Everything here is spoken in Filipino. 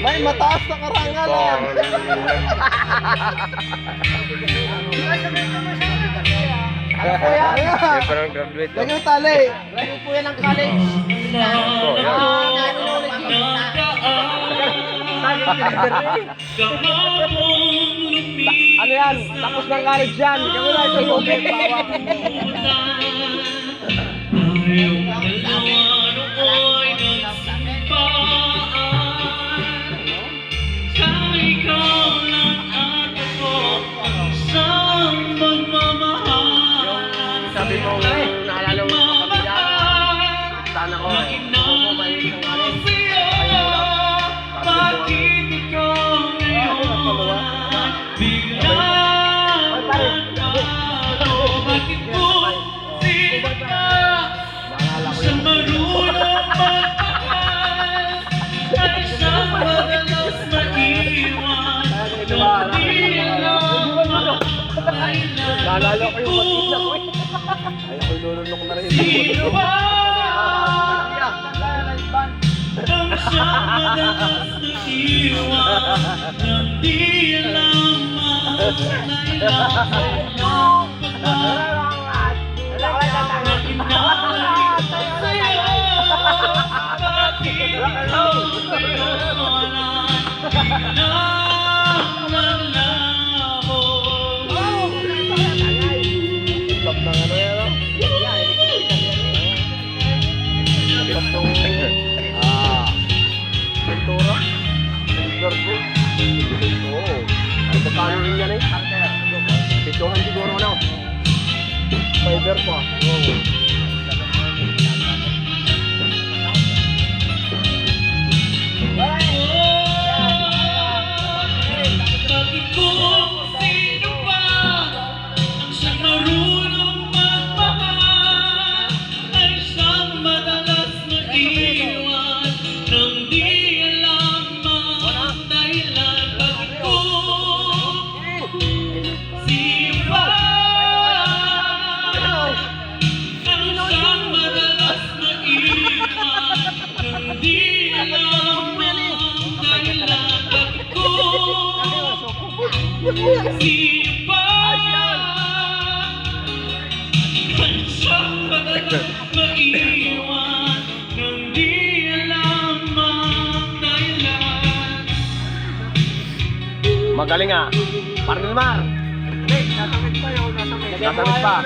May mataas na karangal yan. Parang graduate. Lagyan mo tali. Lagi po yan ang college. Ano yan? Tapos ng college yan. Kami na sa lobby. Sabi mo, naalala mo kapila. Sana ko. Naalala ko yung mag-isla ko eh. Ayaw ko lulunok na rin. Sino ba ang siyang madalas na iwan nang di lamang na ilakay ng pagmamahal na inaalala sa'yo. Bakit ikaw Stop ng ano yan, no? Stop nung... Pintura? Garbo? Oo. Ay, magkano rin yan eh? Pituhan siguro na. Fiber pa. Oo. Sino ba ang siyang madalas maiwan nang di alam ang dahilan? Magaling ah. Parang Mar. Nasakit pa yun, nasakit. Nasakit pa.